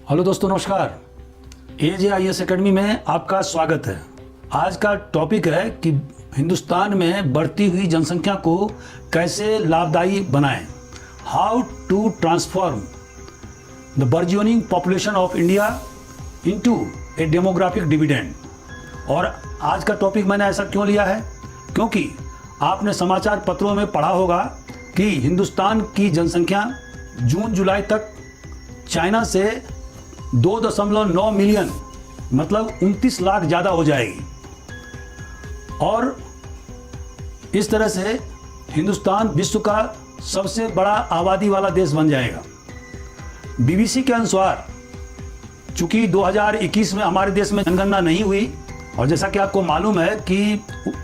Hello दोस्तों, नमस्कार। AJIS academy में आपका स्वागत है। आज का टॉपिक है कि हिंदुस्तान में बढ़ती हुई जनसंख्या को कैसे लाभदायी बनाएं। How to transform the burgeoning population of India into a demographic dividend. और आज का टॉपिक मैंने ऐसा क्यों लिया है, क्योंकि आपने समाचार पत्रों में पढ़ा होगा कि हिंदुस्तान की जनसंख्या जून जुलाई तक चाइना से 2.9 मिलियन मतलब 29 लाख ज़्यादा हो जाएगी। और इस तरह से हिंदुस्तान विश्व का सबसे बड़ा आबादी वाला देश बन जाएगा। BBC के अनुसार चूंकि 2021 में हमारे देश में जनगणना नहीं हुई, और जैसा कि आपको मालूम है कि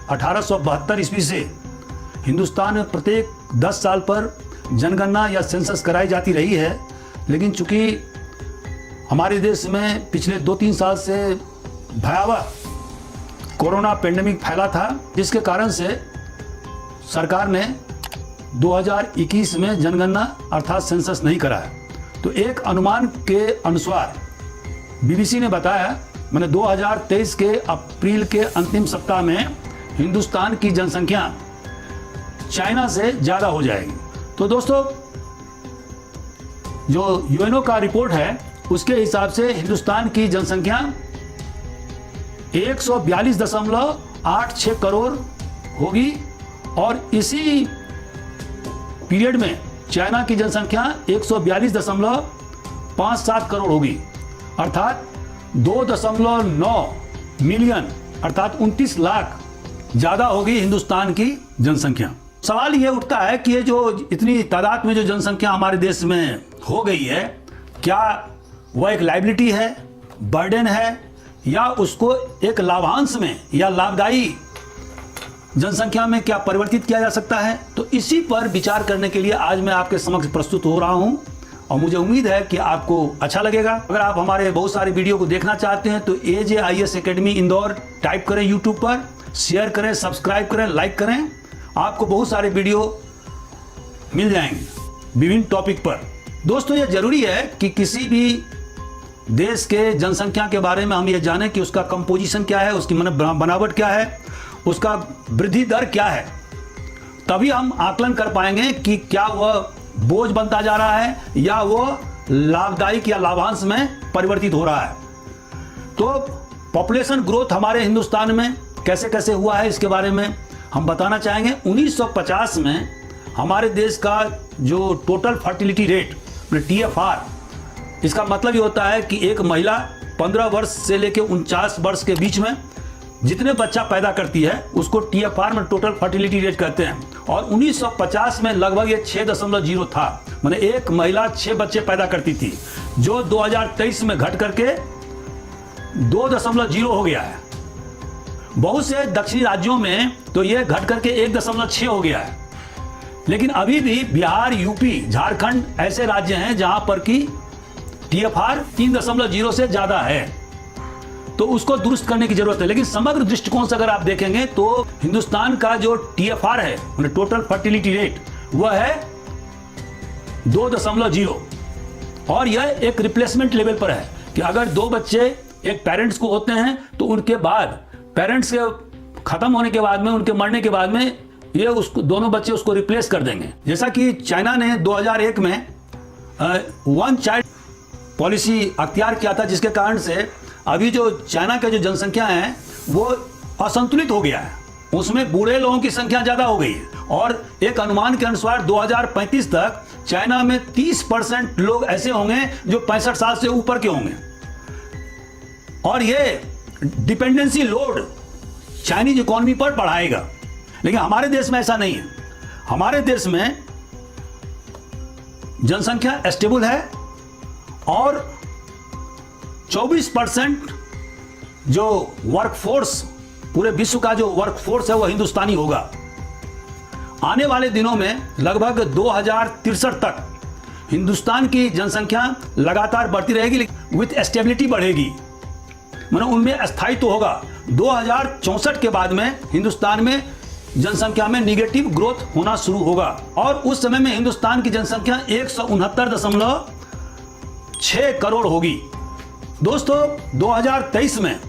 1872 ईस्वी से हिंदुस्तान में प्रत्येक 10 साल पर जनगणना या सेंसस कराई जाती रही है, लेकिन चूंकि हमारे देश में पिछले 2-3 साल से भयावह कोरोना पेंडेमिक फैला था, जिसके कारण से सरकार ने 2021 में जनगणना अर्थात सेंसस नहीं कराया। तो एक अनुमान के अनुसार BBC ने बताया, मैंने 2023 के अप्रैल के अंतिम सप्ताह में हिंदुस्तान की जनसंख्या चाइना से ज़्यादा हो जाएगी। तो दोस्तों, जो UNO का रिपोर्ट है उसके हिसाब से हिंदुस्तान की जनसंख्या 142.86 करोड़ होगी, और इसी पीरियड में चाइना की जनसंख्या 142.57 करोड़ होगी, अर्थात 2.9 मिलियन अर्थात 29 लाख ज़्यादा होगी हिंदुस्तान की जनसंख्या। सवाल ये उठता है कि ये जो इतनी तादाद में जो जनसंख्या हमारे देश में हो गई है, क्या वह एक लायबिलिटी है, बर्डन है, या उसको एक लाभांश में या लाभदायी जनसंख्या में क्या परिवर्तित किया जा सकता है। तो इसी पर विचार करने के लिए आज मैं आपके समक्ष प्रस्तुत हो रहा हूं, और मुझे उम्मीद है कि आपको अच्छा लगेगा। अगर आप हमारे बहुत सारे वीडियो को देखना चाहते हैं तो AJIS एकेडमी इंदौर टाइप करें यूट्यूब पर, शेयर करें, सब्सक्राइब करें, लाइक करें। आपको बहुत सारे वीडियो मिल जाएंगे विभिन्न टॉपिक पर। दोस्तों, यह जरूरी है कि किसी भी देश के जनसंख्या के बारे में हम ये जानें कि उसका कंपोजिशन क्या है, उसकी बनावट क्या है, उसका वृद्धि दर क्या है। तभी हम आकलन कर पाएंगे कि क्या वह बोझ बनता जा रहा है या वह लाभदायक या लाभांश में परिवर्तित हो रहा है। तो पॉपुलेशन ग्रोथ हमारे हिंदुस्तान में कैसे कैसे हुआ है, इसके बारे में हम बताना चाहेंगे। 1950 में हमारे देश का जो टोटल फर्टिलिटी रेट TFR, इसका मतलब ये होता है कि एक महिला 15 वर्ष से लेकर 49 वर्ष के बीच में जितने बच्चा पैदा करती है उसको TFR में टोटल फर्टिलिटी रेट कहते हैं। और 1950 में लगभग ये 6.0 था, माने एक महिला 6 बच्चे पैदा करती थी, जो 2023 में घट करके 2.0 हो गया है। बहुत से दक्षिणी राज्यों में तो ये घट करके 1.6 हो गया है। लेकिन अभी भी बिहार, यूपी, झारखंड ऐसे राज्य हैं जहां पर की TFR 3.0 से ज्यादा है, तो उसको दुरुस्त करने की जरूरत है। लेकिन समग्र दृष्टिकोण से अगर आप देखेंगे तो हिंदुस्तान का जो TFR है, टोटल फर्टिलिटी रेट, वह है 2.0, और यह एक रिप्लेसमेंट लेवल पर है कि अगर 2 बच्चे एक पेरेंट्स को होते हैं तो उनके बाद पेरेंट्स के खत्म होने के बाद में, उनके मरने के बाद में ये उसको दोनों बच्चे उसको रिप्लेस कर देंगे। जैसा कि चाइना ने 2001 में 1 चाइल्ड पॉलिसी अख्तियार किया था, जिसके कारण से अभी जो चाइना का जो जनसंख्या है वो असंतुलित हो गया है। उसमें बूढ़े लोगों की संख्या ज्यादा हो गई है, और एक अनुमान के अनुसार 2035 तक चाइना में 30% लोग ऐसे होंगे जो 65 साल से ऊपर के होंगे। और ये डिपेंडेंसी लोड चाइनीज इकोनॉमी पर बढ़ाएगा। लेकिन हमारे देश में ऐसा नहीं है। हमारे देश में जनसंख्या स्टेबल है, और 24% जो वर्कफोर्स, पूरे विश्व का जो वर्कफोर्स है वो हिंदुस्तानी होगा। आने वाले दिनों में लगभग 2063 तक हिंदुस्तान की जनसंख्या लगातार बढ़ती रहेगी, विथ स्टेबिलिटी बढ़ेगी, मतलब उनमें स्थायित्व होगा। 2064 के बाद में हिंदुस्तान में जनसंख्या में निगेटिव ग्रोथ होना शुरू होगा, और उस समय में हिंदुस्तान की जनसंख्या 6 करोड़ होगी। दोस्तों 2023 में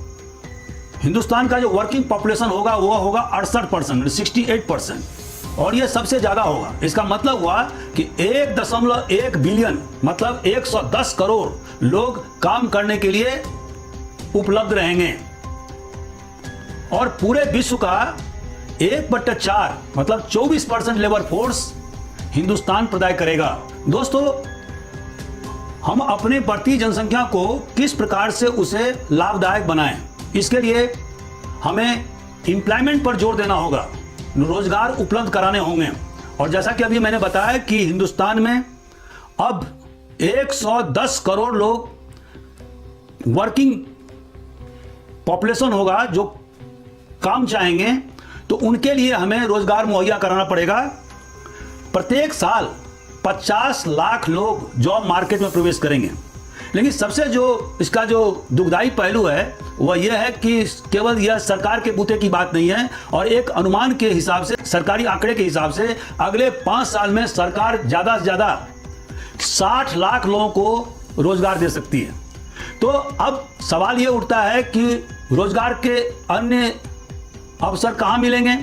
हिंदुस्तान का जो वर्किंग पॉपुलेशन होगा वो होगा 68%, 68%, और ये सबसे ज्यादा होगा। इसका मतलब हुआ कि 1.1 बिलियन मतलब 110 करोड़ लोग काम करने के लिए उपलब्ध रहेंगे, और पूरे विश्व का 1/4 मतलब 24% लेबर फोर्स हिंदुस्तान प्रदान करेगा। दोस्तों हम अपने बढ़ती जनसंख्या को किस प्रकार से उसे लाभदायक बनाएं, इसके लिए हमें एम्प्लॉयमेंट पर जोर देना होगा, रोजगार उपलब्ध कराने होंगे। और जैसा कि अभी मैंने बताया कि हिंदुस्तान में अब 110 करोड़ लोग वर्किंग पॉपुलेशन होगा जो काम चाहेंगे, तो उनके लिए हमें रोजगार मुहैया कराना पड़ेगा। प्रत्येक साल 50 लाख लोग जॉब मार्केट में प्रवेश करेंगे। लेकिन सबसे जो इसका जो दुखदाई पहलू है वह यह है कि केवल यह सरकार के बूते की बात नहीं है, और एक अनुमान के हिसाब से, सरकारी आंकड़े के हिसाब से अगले 5 साल में सरकार ज्यादा से ज्यादा 60 लाख लोगों को रोजगार दे सकती है। तो अब सवाल यह उठता है कि रोजगार के अन्य अवसर कहां मिलेंगे।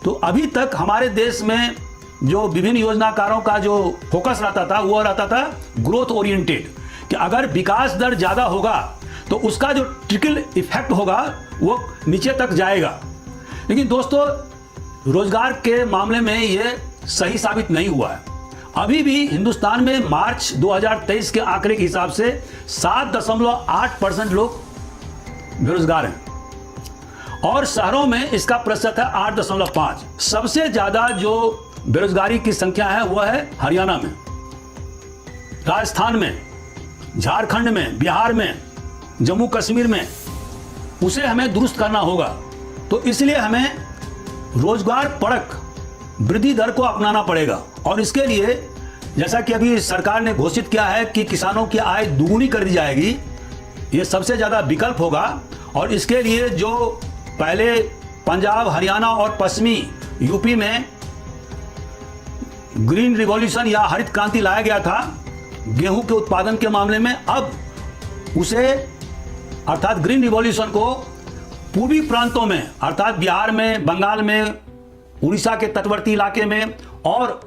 तो अभी तक हमारे देश में जो विभिन्न योजनाकारों का जो फोकस रहता था वो रहता था ग्रोथ ओरिएंटेड, कि अगर विकास दर ज्यादा होगा तो उसका जो ट्रिकल इफेक्ट होगा वो नीचे तक जाएगा। लेकिन दोस्तों रोजगार के मामले में ये सही साबित नहीं हुआ है। अभी भी हिंदुस्तान में मार्च 2023 के आंकड़े के हिसाब से 7.8% लोग बेरोजगार हैं, और शहरों में इसका प्रतिशत है 8.5। सबसे ज्यादा जो बेरोजगारी की संख्या है वह है हरियाणा में, राजस्थान में, झारखंड में, बिहार में, जम्मू कश्मीर में। उसे हमें दुरुस्त करना होगा। तो इसलिए हमें रोजगार परक वृद्धि दर को अपनाना पड़ेगा, और इसके लिए जैसा कि अभी सरकार ने घोषित किया है कि किसानों की आय दुगुनी कर दी जाएगी, ये सबसे ज्यादा विकल्प होगा। और इसके लिए जो पहले पंजाब, हरियाणा और पश्चिमी यूपी में ग्रीन रिवॉल्यूशन या हरित क्रांति लाया गया था गेहूं के उत्पादन के मामले में, अब उसे अर्थात ग्रीन रिवॉल्यूशन को पूर्वी प्रांतों में अर्थात बिहार में, बंगाल में, उड़ीसा के तटवर्ती इलाके में और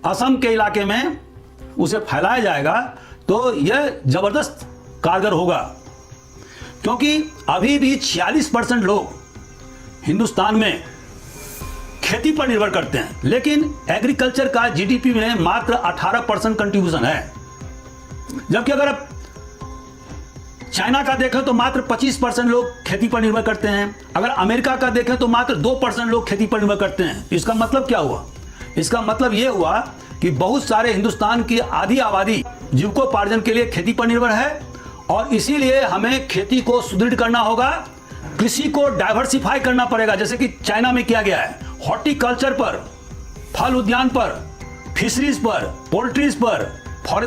असम के इलाके में उसे फैलाया जाएगा। तो यह जबरदस्त कारगर होगा, क्योंकि अभी भी 46% लोग हिंदुस्तान में खेती पर निर्भर करते हैं, लेकिन एग्रीकल्चर का जीडीपी में मात्र 18% कंट्रीब्यूशन है। जबकि अगर आप चाइना का देखें तो मात्र 25% लोग खेती पर निर्भर करते हैं। अगर अमेरिका का देखें तो मात्र 2% लोग खेती पर निर्भर करते हैं। इसका मतलब क्या हुआ? इसका मतलब यह हुआ कि बहुत सारे हिंदुस्तान की आधी आबादी जीविकोपार्जन के लिए खेती पर निर्भर है, और इसीलिए हमें खेती को सुदृढ़ करना होगा, कृषि को डाइवर्सिफाई करना पड़ेगा, जैसे कि चाइना में किया गया है। हॉर्टिकल्चर पर, फल उद्यान पर, फिशरीज पर, पोल्ट्रीज पर,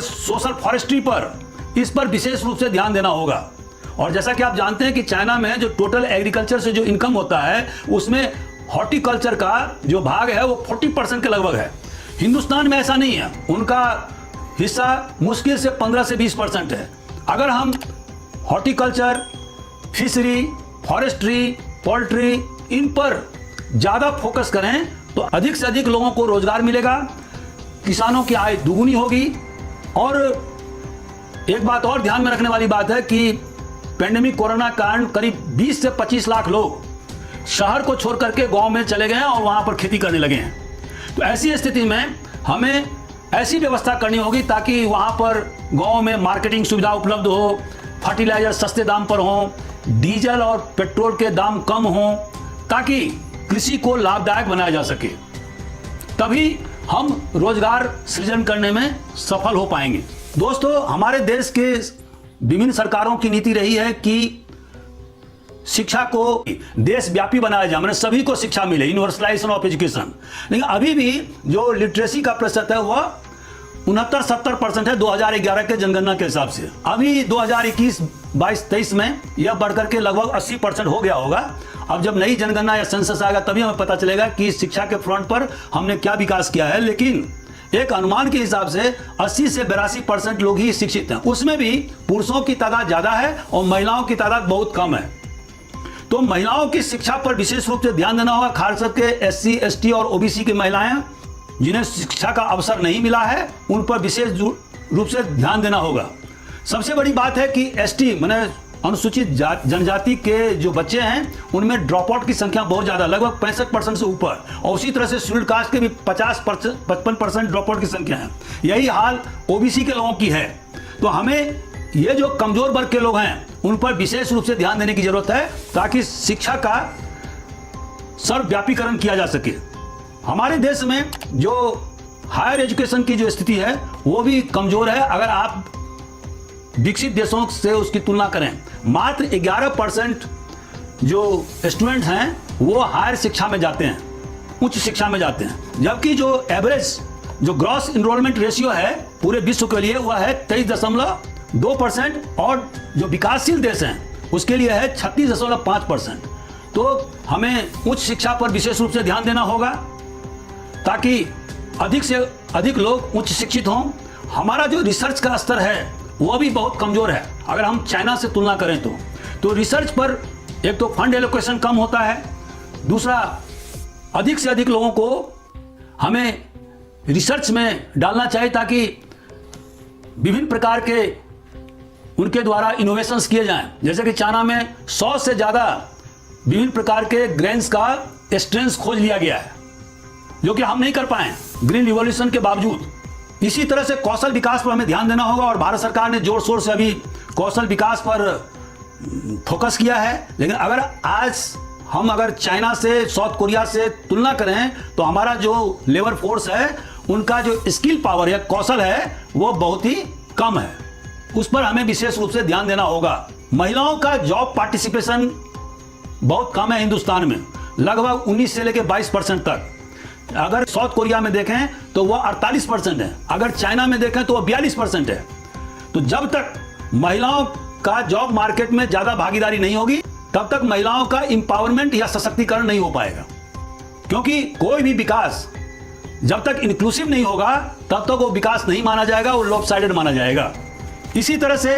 सोशल फॉरेस्ट्री पर, इस पर विशेष रूप से ध्यान देना होगा। और जैसा कि आप जानते हैं कि चाइना में जो टोटल एग्रीकल्चर से जो इनकम होता है उसमें हॉर्टिकल्चर का जो भाग है वो 40% के लगभग है। हिंदुस्तान में ऐसा नहीं है, उनका हिस्सा मुश्किल से 15 से 20% है। अगर हम हॉर्टिकल्चर, फिशरी, फॉरेस्ट्री, पोल्ट्री, इन पर ज्यादा फोकस करें तो अधिक से अधिक लोगों को रोजगार मिलेगा, किसानों की आय दुगुनी होगी। और एक बात और ध्यान में रखने वाली बात है कि पेंडेमिक कोरोना के कारण करीब 20 से 25 लाख लोग शहर को छोड़ करके गांव में चले गए हैं और वहां पर खेती करने लगे हैं। तो ऐसी स्थिति में हमें ऐसी व्यवस्था करनी होगी ताकि वहां पर गांव में मार्केटिंग सुविधा उपलब्ध हो, फर्टिलाइजर सस्ते दाम पर हो, डीजल और पेट्रोल के दाम कम हो, ताकि कृषि को लाभदायक बनाया जा सके। तभी हम रोजगार सृजन करने में सफल हो पाएंगे। दोस्तों हमारे देश के विभिन्न सरकारों की नीति रही है कि शिक्षा को देशव्यापी बनाया जाए, मैंने सभी को शिक्षा मिले, यूनिवर्सलाइजेशन ऑफ एजुकेशन। लेकिन अभी भी जो लिटरेसी का प्रतिशत है वह 69-70% है 2011 के जनगणना के हिसाब से। अभी 2021-22-23 में यह बढ़कर के लगभग 80% हो गया होगा। अब जब नई जनगणना या सेंसस आएगा तभी हमें पता चलेगा कि शिक्षा के फ्रंट पर हमने क्या विकास किया है। लेकिन एक अनुमान के हिसाब से 80 से 82% लोग ही शिक्षित हैं। उसमें भी पुरुषों की तादाद ज्यादा है और महिलाओं की तादाद बहुत कम है। तो महिलाओं की शिक्षा पर विशेष रूप से ध्यान देना होगा। खास करके SC, ST और OBC की महिलाएं जिन्हें शिक्षा का अवसर नहीं मिला है, उन पर विशेष रूप से ध्यान देना होगा। सबसे बड़ी बात है कि ST माने अनुसूचित जनजाति के जो बच्चे हैं उनमें ड्रॉप आउट की संख्या बहुत ज़्यादा, लगभग 65% से ऊपर, और उसी तरह से शेड्यूल्ड कास्ट के भी 55% ड्रॉप आउट की संख्या है। यही हाल OBC के लोगों की है। तो हमें ये जो कमजोर वर्ग के लोग हैं उन पर विशेष रूप से ध्यान देने की जरूरत है ताकि शिक्षा का सर्वव्यापीकरण किया जा सके। हमारे देश में जो हायर एजुकेशन की जो स्थिति है वो भी कमजोर है। अगर आप विकसित देशों से उसकी तुलना करें, मात्र 11% जो स्टूडेंट्स हैं वो हायर शिक्षा में जाते हैं, उच्च शिक्षा में जाते हैं, जबकि जो एवरेज जो ग्रॉस इनरोलमेंट रेशियो है पूरे विश्व के लिए वह है 23.2% और जो विकासशील देश हैं उसके लिए है 36.5%। तो हमें उच्च शिक्षा पर विशेष रूप से ध्यान देना होगा ताकि अधिक से अधिक लोग उच्च शिक्षित हों। हमारा जो रिसर्च का स्तर है वो भी बहुत कमजोर है। अगर हम चाइना से तुलना करें तो रिसर्च पर एक तो फंड एलोकेशन कम होता है, दूसरा अधिक से अधिक लोगों को हमें रिसर्च में डालना चाहिए ताकि विभिन्न प्रकार के उनके द्वारा इनोवेशंस किए जाएं। जैसे कि चाइना में 100 से ज़्यादा विभिन्न प्रकार के ग्रेन्स का स्ट्रेंस खोज लिया गया है जो कि हम नहीं कर पाए ग्रीन रिवॉल्यूशन के बावजूद। इसी तरह से कौशल विकास पर हमें ध्यान देना होगा और भारत सरकार ने जोर शोर से अभी कौशल विकास पर फोकस किया है। लेकिन अगर चाइना से, साउथ कोरिया से तुलना करें तो हमारा जो लेबर फोर्स है उनका जो स्किल पावर या कौशल है वो बहुत ही कम है, उस पर हमें विशेष रूप से ध्यान देना होगा। महिलाओं का जॉब पार्टिसिपेशन बहुत कम है हिंदुस्तान में, लगभग 19 से लेकर 22% तक। अगर साउथ कोरिया में देखें तो वह 48% है, अगर चाइना में देखें तो वह 42% है। तो जब तक महिलाओं का जॉब मार्केट में ज्यादा भागीदारी नहीं होगी तब तक महिलाओं का इंपावरमेंट या सशक्तिकरण नहीं हो पाएगा, क्योंकि कोई भी विकास जब तक इंक्लूसिव नहीं होगा तब तक वो विकास नहीं माना जाएगा, वो लॉपसाइडेड माना जाएगा। इसी तरह से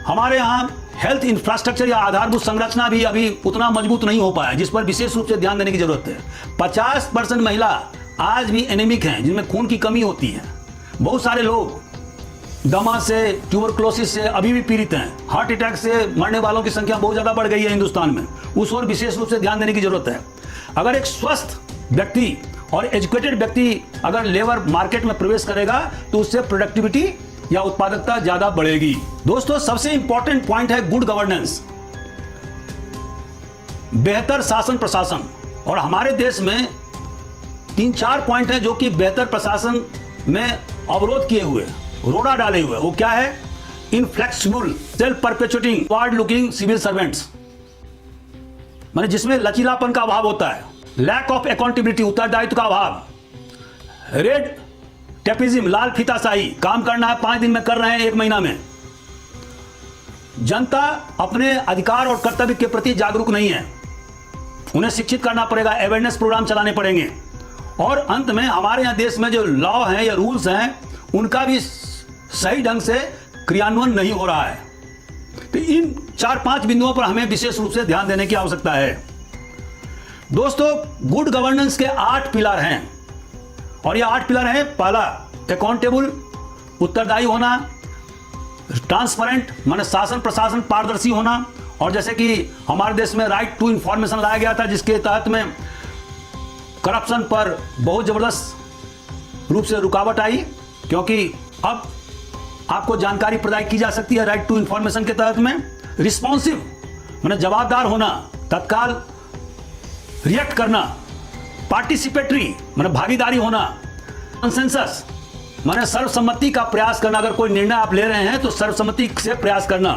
हमारे यहाँ हेल्थ इंफ्रास्ट्रक्चर या आधारभूत संरचना भी अभी उतना मजबूत नहीं हो पाया, जिस पर विशेष रूप से ध्यान देने की जरूरत है। 50% महिला आज भी एनीमिक हैं, जिनमें खून की कमी होती है। बहुत सारे लोग दमा से, ट्यूबरक्लोसिस से अभी भी पीड़ित हैं। हार्ट अटैक से मरने वालों की संख्या बहुत ज्यादा बढ़ गई है हिंदुस्तान में, उस ओर विशेष रूप से ध्यान देने की जरूरत है। अगर एक स्वस्थ व्यक्ति और एजुकेटेड व्यक्ति अगर लेबर मार्केट में प्रवेश करेगा तो उससे प्रोडक्टिविटी या उत्पादकता ज्यादा बढ़ेगी। दोस्तों, सबसे इंपॉर्टेंट पॉइंट है गुड गवर्नेंस, बेहतर शासन प्रशासन। और हमारे देश में 3-4 पॉइंट हैं जो कि बेहतर प्रशासन में अवरोध किए हुए, रोड़ा डाले हुए। वो क्या है? Inflexible, self perpetuating, forward looking civil servants, माने जिसमें लचीलापन का अभाव होता है। लैक ऑफ अकाउंटेबिलिटी, उत्तरदायित्व का अभाव। रेड टेपिज्म, लाल फीताशाही, काम करना है 5 दिन में कर रहे हैं 1 महीना में। जनता अपने अधिकार और कर्तव्य के प्रति जागरूक नहीं है, उन्हें शिक्षित करना पड़ेगा, अवेयरनेस प्रोग्राम चलाने पड़ेंगे। और अंत में हमारे यहाँ देश में जो लॉ हैं या रूल्स हैं उनका भी सही ढंग से क्रियान्वयन नहीं हो रहा है। तो इन 4-5 बिंदुओं पर हमें विशेष रूप से ध्यान देने की आवश्यकता है। दोस्तों, गुड गवर्नेंस के 8 पिलर हैं और ये 8 पिलर हैं। पहला, अकाउंटेबल, उत्तरदायी होना, ट्रांसपेरेंट माने शासन प्रशासन पारदर्शी होना। और जैसे कि हमारे देश में राइट टू इंफॉर्मेशन लाया गया था, जिसके तहत में करप्शन पर बहुत जबरदस्त रूप से रुकावट आई, क्योंकि अब आपको जानकारी प्रदान की जा सकती है राइट टू इंफॉर्मेशन के तहत में। रिस्पॉन्सिव माने जवाबदार होना, तत्काल रिएक्ट करना। पार्टिसिपेटरी माने भागीदारी होना। कंसेंसस माने सर्वसम्मति का प्रयास करना, अगर कोई निर्णय आप ले रहे हैं तो सर्वसम्मति से प्रयास करना।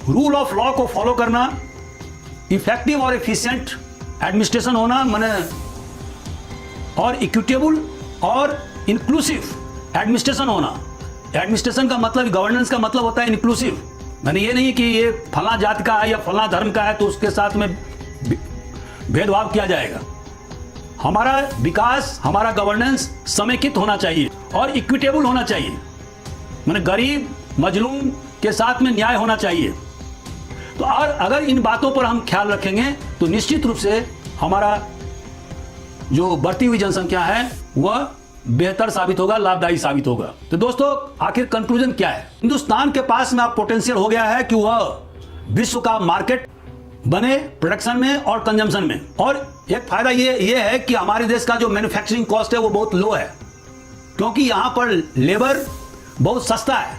रूल ऑफ लॉ को फॉलो करना। इफेक्टिव और एफिशिएंट एडमिनिस्ट्रेशन होना, माने और इक्विटेबल और इंक्लूसिव एडमिनिस्ट्रेशन होना। एडमिनिस्ट्रेशन का मतलब, गवर्नेंस का मतलब होता है इंक्लूसिव, माने ये नहीं कि ये फला जात का है या फला धर्म का है तो उसके साथ में भेदभाव किया जाएगा। हमारा विकास, हमारा गवर्नेंस समेकित होना चाहिए और इक्विटेबल होना चाहिए, माने गरीब मजलूम के साथ में न्याय होना चाहिए। तो और अगर इन बातों पर हम ख्याल रखेंगे तो निश्चित रूप से हमारा जो बढ़ती हुई जनसंख्या है वह बेहतर साबित होगा, लाभदायी साबित होगा। तो दोस्तों, आखिर कंक्लूजन क्या है? हिंदुस्तान के पास में अब पोटेंशियल हो गया है कि वह विश्व का मार्केट बने प्रोडक्शन में और कंजम्पशन में। और एक फायदा ये है कि हमारे देश का जो मैन्युफैक्चरिंग कॉस्ट है वो बहुत लो है, क्योंकि यहां पर लेबर बहुत सस्ता है।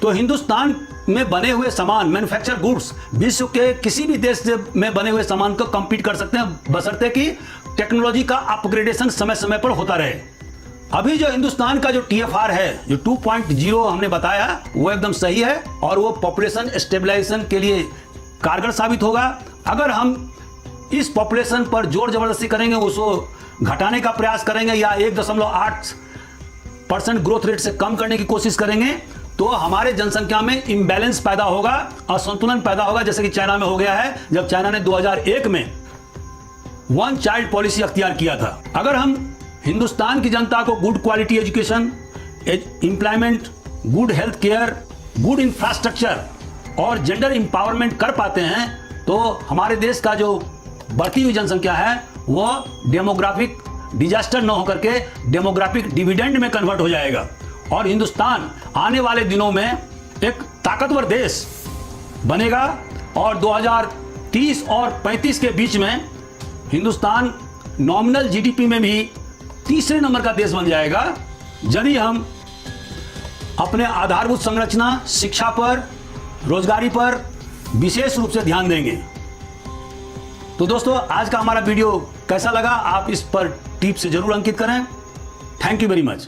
तो हिंदुस्तान में बने हुए सामान, मैन्युफैक्चर गुड्स, विश्व के किसी भी देश में बने हुए सामान को कंपीट कर सकते हैं, बशर्ते कि टेक्नोलॉजी का अपग्रेडेशन समय समय पर होता रहे। अभी जो हिंदुस्तान का जो TFR है, जो 2.0 हमने बताया, वो एकदम सही है और वो पॉपुलेशन स्टेबलाइजेशन के लिए कारगर साबित होगा। अगर हम इस पॉपुलेशन पर जोर जबरदस्ती करेंगे, उसको घटाने का प्रयास करेंगे या 1.8% ग्रोथ रेट से कम करने की कोशिश करेंगे, तो हमारे जनसंख्या में इम्बैलेंस पैदा होगा, असंतुलन पैदा होगा, जैसे कि चाइना में हो गया है, जब चाइना ने 2001 में वन चाइल्ड पॉलिसी अख्तियार किया था। अगर हम हिंदुस्तान की जनता को good quality education, employment, good health care, good infrastructure और जेंडर एम्पावरमेंट कर पाते हैं, तो हमारे देश का जो बढ़ती हुई जनसंख्या है वह डेमोग्राफिक डिजास्टर न होकर के डेमोग्राफिक डिविडेंड में कन्वर्ट हो जाएगा और हिंदुस्तान आने वाले दिनों में एक ताकतवर देश बनेगा और 2030 और 35 के बीच में हिंदुस्तान नॉमिनल GDP में भी तीसरे नंबर का देश बन जाएगा, यदि हम अपने आधारभूत संरचना, शिक्षा पर, रोजगारी पर विशेष रूप से ध्यान देंगे। तो दोस्तों, आज का हमारा वीडियो कैसा लगा, आप इस पर टिप्स जरूर अंकित करें। Thank you very much.